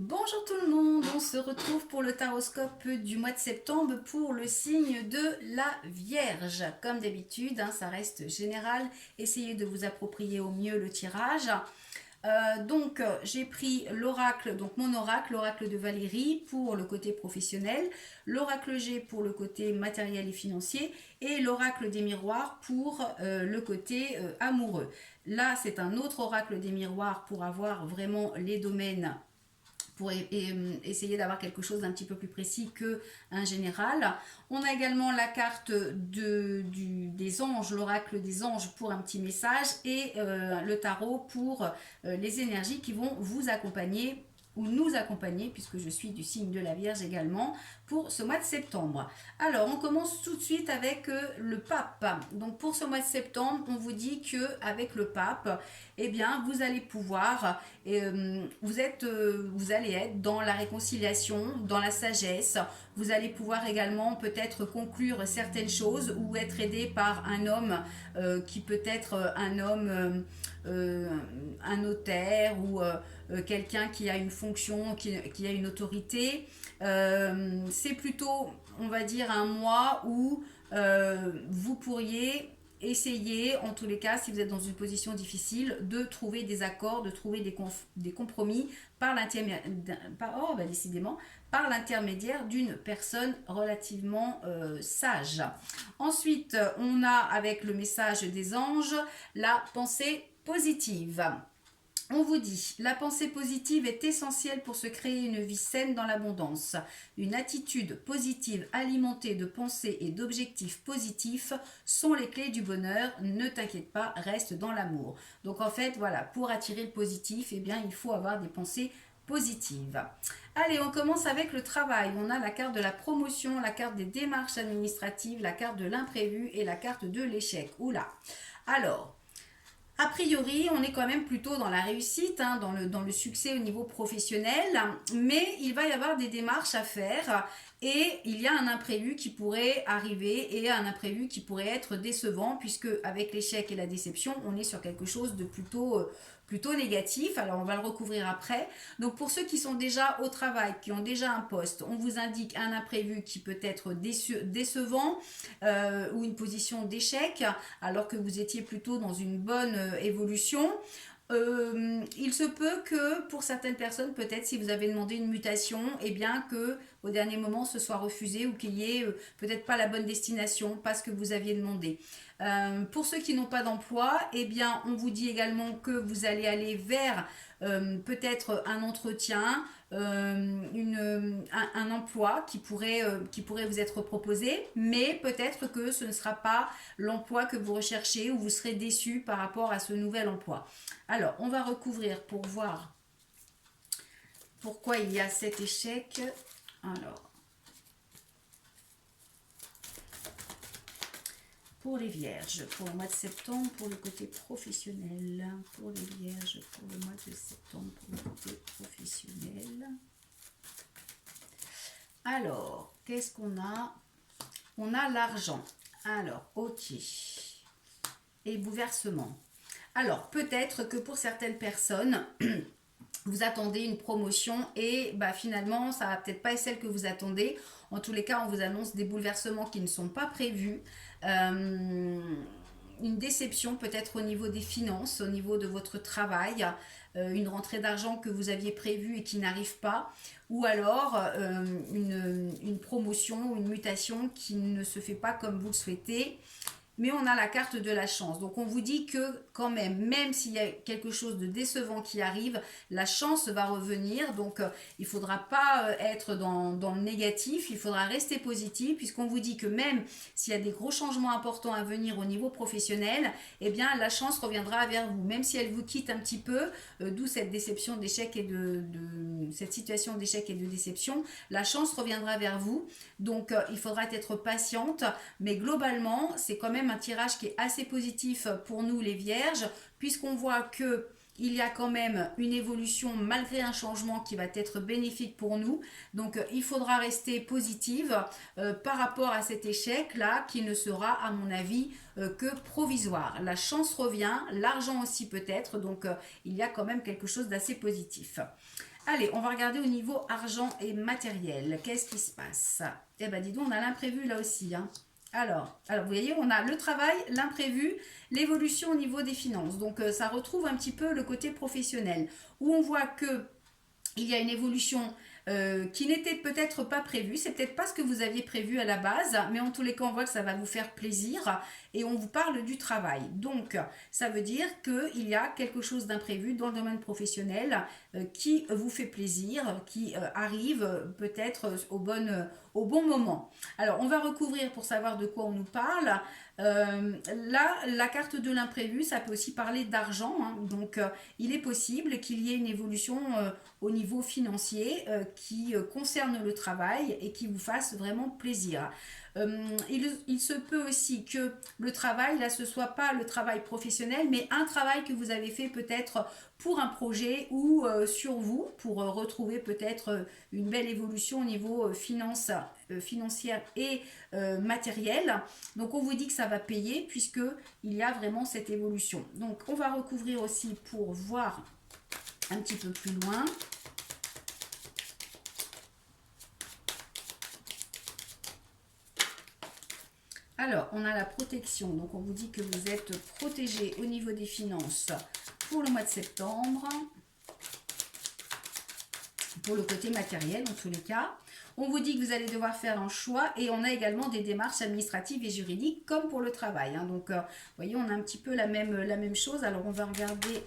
Bonjour tout le monde, on se retrouve pour le taroscope du mois de septembre pour le signe de la Vierge. Comme d'habitude, ça reste général, essayez de vous approprier au mieux le tirage. J'ai pris l'oracle, donc mon oracle, l'oracle de Valérie pour le côté professionnel, l'oracle G pour le côté matériel et financier et l'oracle des miroirs pour le côté amoureux. Là, c'est un autre oracle des miroirs pour avoir vraiment les domaines pour essayer d'avoir quelque chose d'un petit peu plus précis qu'un général. On a également la carte des anges, l'oracle des anges pour un petit message et le tarot pour les énergies qui vont vous accompagner ou nous accompagner, puisque je suis du signe de la Vierge également, pour ce mois de septembre. Alors, on commence tout de suite avec le pape. Donc, pour ce mois de septembre, on vous dit qu'avec le pape, eh bien, vous allez pouvoir, vous allez être dans la réconciliation, dans la sagesse. Vous allez pouvoir également peut-être conclure certaines choses ou être aidé par un homme qui peut être un homme, un notaire ou quelqu'un qui a une fonction, qui a une autorité. C'est plutôt, on va dire, un mois où vous pourriez essayer, en tous les cas, si vous êtes dans une position difficile, de trouver des accords, de trouver des compromis par l'intermédiaire d'une personne relativement sage. Ensuite, on a avec le message des anges la pensée positive. On vous dit, la pensée positive est essentielle pour se créer une vie saine dans l'abondance. Une attitude positive alimentée de pensées et d'objectifs positifs sont les clés du bonheur. Ne t'inquiète pas, reste dans l'amour. Donc en fait, voilà, pour attirer le positif, eh bien, il faut avoir des pensées positives. Allez, on commence avec le travail. On a la carte de la promotion, la carte des démarches administratives, la carte de l'imprévu et la carte de l'échec. Oula. Alors, a priori, on est quand même plutôt dans la réussite, dans le succès au niveau professionnel, mais il va y avoir des démarches à faire et il y a un imprévu qui pourrait arriver et un imprévu qui pourrait être décevant puisque avec l'échec et la déception, on est sur quelque chose de plutôt négatif. Alors on va le recouvrir après. Donc pour ceux qui sont déjà au travail, qui ont déjà un poste, on vous indique un imprévu qui peut être décevant ou une position d'échec alors que vous étiez plutôt dans une bonne évolution. Il se peut que pour certaines personnes, peut-être si vous avez demandé une mutation, eh bien que au dernier moment ce soit refusé ou qu'il y ait peut-être pas la bonne destination, pas ce que vous aviez demandé. Pour ceux qui n'ont pas d'emploi, eh bien on vous dit également que vous allez aller vers peut-être un entretien, un emploi qui pourrait vous être proposé, mais peut-être que ce ne sera pas l'emploi que vous recherchez ou vous serez déçu par rapport à ce nouvel emploi. Alors, on va recouvrir pour voir pourquoi il y a cet échec. Alors, pour les vierges, pour le mois de septembre, pour le côté professionnel. Pour les vierges, pour le mois de septembre, pour le côté professionnel. Alors, qu'est-ce qu'on a? On a l'argent. Alors, ok. Et bouleversement. Alors, peut-être que pour certaines personnes, vous attendez une promotion et finalement, ça va peut-être pas être celle que vous attendez. En tous les cas, on vous annonce des bouleversements qui ne sont pas prévus. Une déception peut-être au niveau des finances, au niveau de votre travail, une rentrée d'argent que vous aviez prévue et qui n'arrive pas, ou alors une promotion ou une mutation qui ne se fait pas comme vous le souhaitez. Mais on a la carte de la chance. Donc on vous dit que quand même s'il y a quelque chose de décevant qui arrive, la chance va revenir. Donc il ne faudra pas être dans le négatif, il faudra rester positif puisqu'on vous dit que même s'il y a des gros changements importants à venir au niveau professionnel, eh bien la chance reviendra vers vous. Même si elle vous quitte un petit peu, d'où cette déception d'échec et cette situation d'échec et de déception, la chance reviendra vers vous. Donc il faudra être patiente, mais globalement c'est quand même un tirage qui est assez positif pour nous les vierges, puisqu'on voit que il y a quand même une évolution malgré un changement qui va être bénéfique pour nous. Donc il faudra rester positive par rapport à cet échec là qui ne sera à mon avis que provisoire. La chance revient, l'argent aussi peut-être, donc il y a quand même quelque chose d'assez positif. Allez, on va regarder au niveau argent et matériel. Qu'est-ce qui se passe? Eh bien, dis donc, on a l'imprévu là aussi. Hein. Alors, vous voyez, on a le travail, l'imprévu, l'évolution au niveau des finances. Donc, ça retrouve un petit peu le côté professionnel, où on voit que il y a une évolution qui n'était peut-être pas prévue. C'est peut-être pas ce que vous aviez prévu à la base, mais en tous les cas, on voit que ça va vous faire plaisir et on vous parle du travail. Donc, ça veut dire qu'il y a quelque chose d'imprévu dans le domaine professionnel qui vous fait plaisir, qui arrive peut-être au bon moment. Alors, on va recouvrir pour savoir de quoi on nous parle. Là, la carte de l'imprévu, ça peut aussi parler d'argent. Hein. Donc, il est possible qu'il y ait une évolution au niveau financier qui concerne le travail et qui vous fasse vraiment plaisir. Il se peut aussi que le travail, là, ce soit pas le travail professionnel, mais un travail que vous avez fait peut-être pour un projet ou sur vous, pour retrouver peut-être une belle évolution au niveau financière et matériel. Donc, on vous dit que ça va payer puisque il y a vraiment cette évolution. Donc, on va recouvrir aussi pour voir un petit peu plus loin. Alors, on a la protection. Donc, on vous dit que vous êtes protégé au niveau des finances pour le mois de septembre. Pour le côté matériel, en tous les cas. On vous dit que vous allez devoir faire un choix et on a également des démarches administratives et juridiques comme pour le travail. Hein. Donc, vous voyez, on a un petit peu la même chose. Alors, on va regarder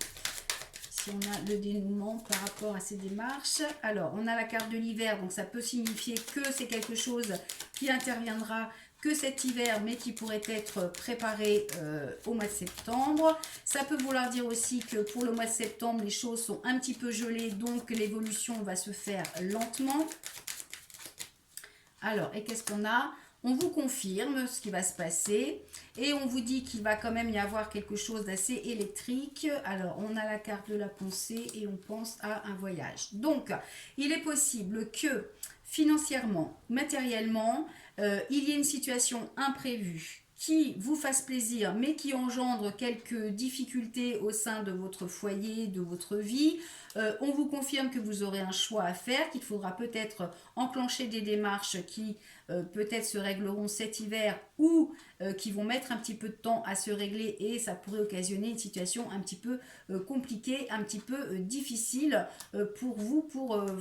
si on a le dénouement par rapport à ces démarches. Alors, on a la carte de l'hiver. Donc, ça peut signifier que c'est quelque chose qui interviendra que cet hiver, mais qui pourrait être préparé au mois de septembre. Ça peut vouloir dire aussi que pour le mois de septembre, les choses sont un petit peu gelées, donc l'évolution va se faire lentement. Alors, et qu'est-ce qu'on a? On vous confirme ce qui va se passer et on vous dit qu'il va quand même y avoir quelque chose d'assez électrique. Alors, on a la carte de la pensée et on pense à un voyage. Donc, il est possible que financièrement, matériellement, il y ait une situation imprévue qui vous fasse plaisir, mais qui engendre quelques difficultés au sein de votre foyer, de votre vie. On vous confirme que vous aurez un choix à faire, qu'il faudra peut-être enclencher des démarches qui peut-être se régleront cet hiver ou qui vont mettre un petit peu de temps à se régler et ça pourrait occasionner une situation un petit peu compliquée, un petit peu difficile pour vous,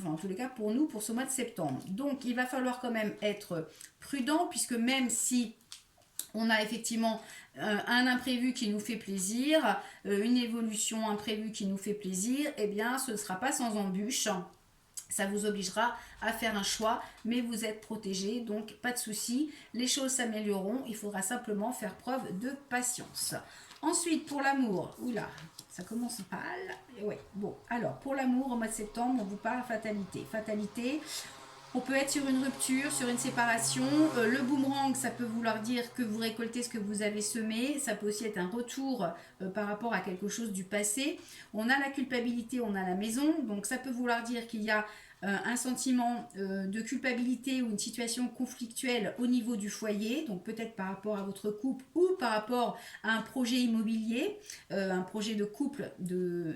en tous les cas pour nous, pour ce mois de septembre. Donc il va falloir quand même être prudent puisque même si on a effectivement un imprévu qui nous fait plaisir, une évolution imprévue qui nous fait plaisir, eh bien ce ne sera pas sans embûche. Ça vous obligera à faire un choix, mais vous êtes protégé, donc pas de souci. Les choses s'amélioreront, il faudra simplement faire preuve de patience. Ensuite, pour l'amour, oula, ça commence pâle. Ouais, bon, alors pour l'amour, au mois de septembre, on vous parle fatalité. Fatalité, on peut être sur une rupture, sur une séparation. Le boomerang, ça peut vouloir dire que vous récoltez ce que vous avez semé. Ça peut aussi être un retour par rapport à quelque chose du passé. On a la culpabilité, on a la maison. Donc ça peut vouloir dire qu'il y a un sentiment de culpabilité ou une situation conflictuelle au niveau du foyer. Donc peut-être par rapport à votre couple ou par rapport à un projet immobilier, un projet de couple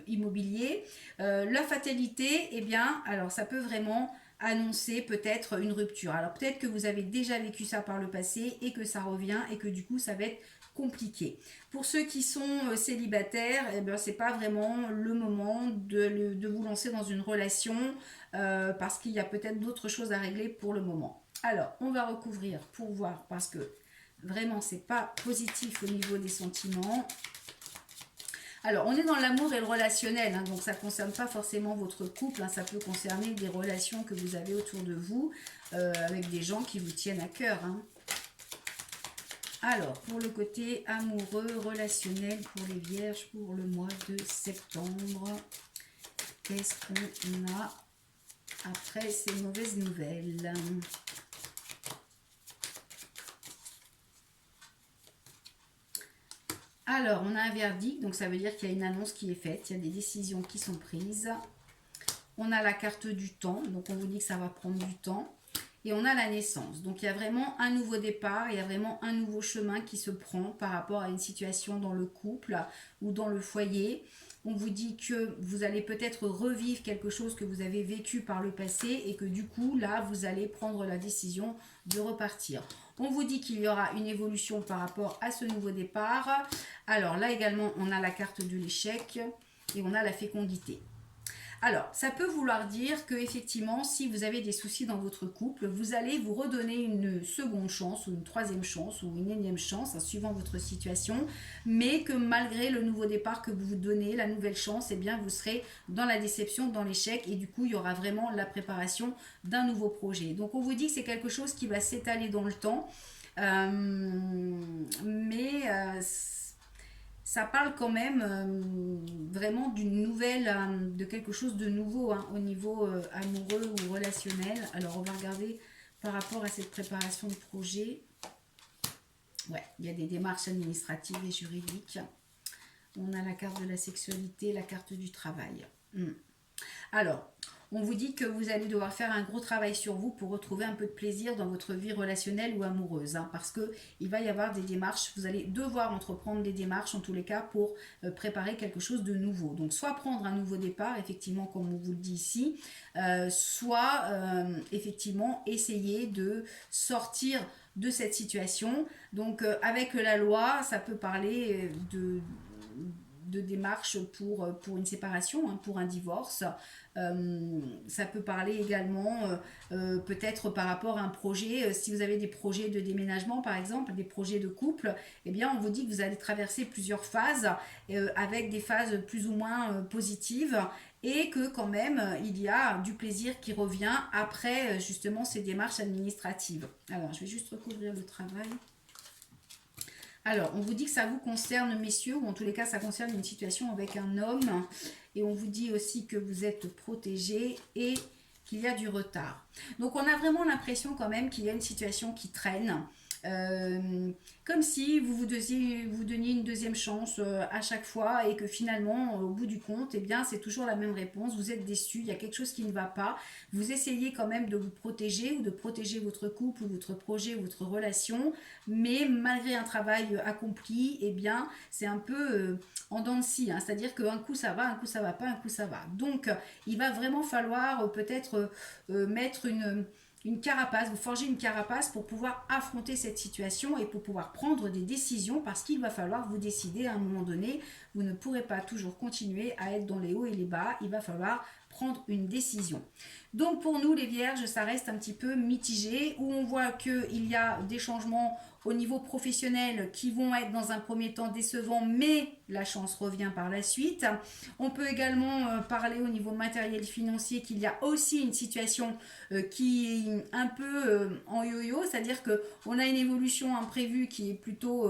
immobilier. La fatalité, eh bien, alors ça peut vraiment annoncer peut-être une rupture. Alors peut-être que vous avez déjà vécu ça par le passé et que ça revient et que du coup ça va être compliqué. Pour ceux qui sont célibataires, eh bien, c'est pas vraiment le moment de vous lancer dans une relation parce qu'il y a peut-être d'autres choses à régler pour le moment. Alors, on va recouvrir pour voir parce que vraiment c'est pas positif au niveau des sentiments. Alors, on est dans l'amour et le relationnel, hein, donc ça ne concerne pas forcément votre couple, hein, ça peut concerner des relations que vous avez autour de vous, avec des gens qui vous tiennent à cœur. Hein. Alors, pour le côté amoureux, relationnel, pour les vierges, pour le mois de septembre, qu'est-ce qu'on a après ces mauvaises nouvelles ? Alors, on a un verdict, donc ça veut dire qu'il y a une annonce qui est faite, il y a des décisions qui sont prises. On a la carte du temps, donc on vous dit que ça va prendre du temps. Et on a la naissance, donc il y a vraiment un nouveau départ, il y a vraiment un nouveau chemin qui se prend par rapport à une situation dans le couple ou dans le foyer. On vous dit que vous allez peut-être revivre quelque chose que vous avez vécu par le passé et que du coup, là, vous allez prendre la décision de repartir. On vous dit qu'il y aura une évolution par rapport à ce nouveau départ. Alors là également, on a la carte de l'échec et on a la fécondité. Alors, ça peut vouloir dire que effectivement, si vous avez des soucis dans votre couple, vous allez vous redonner une seconde chance ou une troisième chance ou une énième chance, hein, suivant votre situation, mais que malgré le nouveau départ que vous vous donnez, la nouvelle chance, eh bien, vous serez dans la déception, dans l'échec, et du coup, il y aura vraiment la préparation d'un nouveau projet. Donc, on vous dit que c'est quelque chose qui va s'étaler dans le temps, mais ça parle quand même vraiment d'une nouvelle, de quelque chose de nouveau hein, au niveau amoureux ou relationnel. Alors on va regarder par rapport à cette préparation de projet. Ouais, il y a des démarches administratives et juridiques. On a la carte de la sexualité, la carte du travail. Alors, on vous dit que vous allez devoir faire un gros travail sur vous pour retrouver un peu de plaisir dans votre vie relationnelle ou amoureuse. Hein, parce qu'il va y avoir des démarches, vous allez devoir entreprendre des démarches en tous les cas pour préparer quelque chose de nouveau. Donc soit prendre un nouveau départ, effectivement comme on vous le dit ici, soit effectivement essayer de sortir de cette situation. Donc avec la loi, ça peut parler de démarches pour une séparation, hein, pour un divorce. Ça peut parler également peut-être par rapport à un projet, si vous avez des projets de déménagement par exemple, des projets de couple, eh bien on vous dit que vous allez traverser plusieurs phases avec des phases plus ou moins positives et que quand même il y a du plaisir qui revient après justement ces démarches administratives. Alors je vais juste recouvrir le travail. Alors, on vous dit que ça vous concerne, messieurs, ou en tous les cas, ça concerne une situation avec un homme. Et on vous dit aussi que vous êtes protégés et qu'il y a du retard. Donc, on a vraiment l'impression quand même qu'il y a une situation qui traîne. Comme si vous donniez une deuxième chance à chaque fois et que finalement, au bout du compte, eh bien, c'est toujours la même réponse. Vous êtes déçu, il y a quelque chose qui ne va pas. Vous essayez quand même de vous protéger ou de protéger votre couple ou votre projet, votre relation, mais malgré un travail accompli, eh bien, c'est un peu en dents de scie. Hein. C'est-à-dire qu'un coup ça va, un coup ça va pas, un coup ça va. Donc, il va vraiment falloir peut-être mettre une carapace, vous forgez une carapace pour pouvoir affronter cette situation et pour pouvoir prendre des décisions parce qu'il va falloir vous décider à un moment donné. Vous ne pourrez pas toujours continuer à être dans les hauts et les bas, il va falloir prendre une décision. Donc pour nous les vierges, ça reste un petit peu mitigé où on voit qu'il y a des changements au niveau professionnel qui vont être dans un premier temps décevants, mais la chance revient par la suite. On peut également parler au niveau matériel financier qu'il y a aussi une situation qui est un peu en yo-yo, c'est-à-dire qu'on a une évolution imprévue qui est plutôt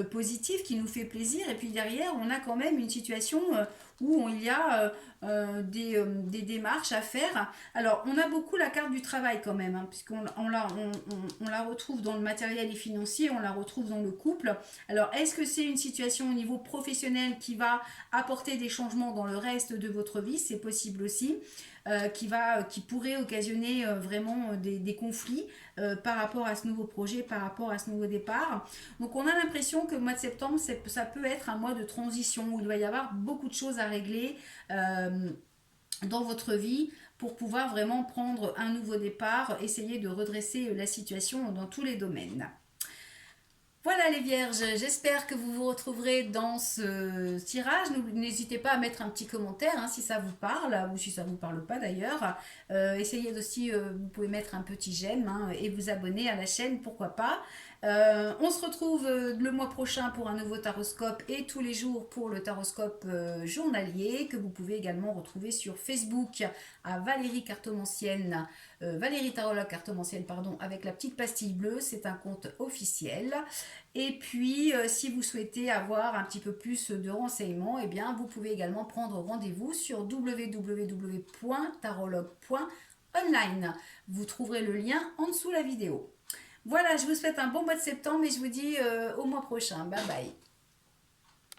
positive, qui nous fait plaisir, et puis derrière on a quand même une situation où il y a des démarches à faire. Alors, on a beaucoup la carte du travail quand même, hein, puisqu'on la retrouve dans le matériel et financier, on la retrouve dans le couple. Alors, est-ce que c'est une situation au niveau professionnel qui va apporter des changements dans le reste de votre vie? C'est possible aussi. Qui pourrait occasionner vraiment des conflits par rapport à ce nouveau projet, par rapport à ce nouveau départ. Donc on a l'impression que le mois de septembre, ça peut être un mois de transition où il va y avoir beaucoup de choses à régler dans votre vie pour pouvoir vraiment prendre un nouveau départ, essayer de redresser la situation dans tous les domaines. Voilà les vierges, j'espère que vous vous retrouverez dans ce tirage. N'hésitez pas à mettre un petit commentaire hein, si ça vous parle ou si ça ne vous parle pas d'ailleurs. Essayez aussi, vous pouvez mettre un petit j'aime hein, et vous abonner à la chaîne, pourquoi pas. On se retrouve le mois prochain pour un nouveau taroscope et tous les jours pour le taroscope journalier que vous pouvez également retrouver sur Facebook à Valérie Cartomancienne, Valérie Tarologue Cartomancienne pardon, avec la petite pastille bleue, c'est un compte officiel. Et puis si vous souhaitez avoir un petit peu plus de renseignements, eh bien vous pouvez également prendre rendez-vous sur www.tarologue.online. Vous trouverez le lien en dessous de la vidéo. Voilà, je vous souhaite un bon mois de septembre et je vous dis au mois prochain. Bye bye.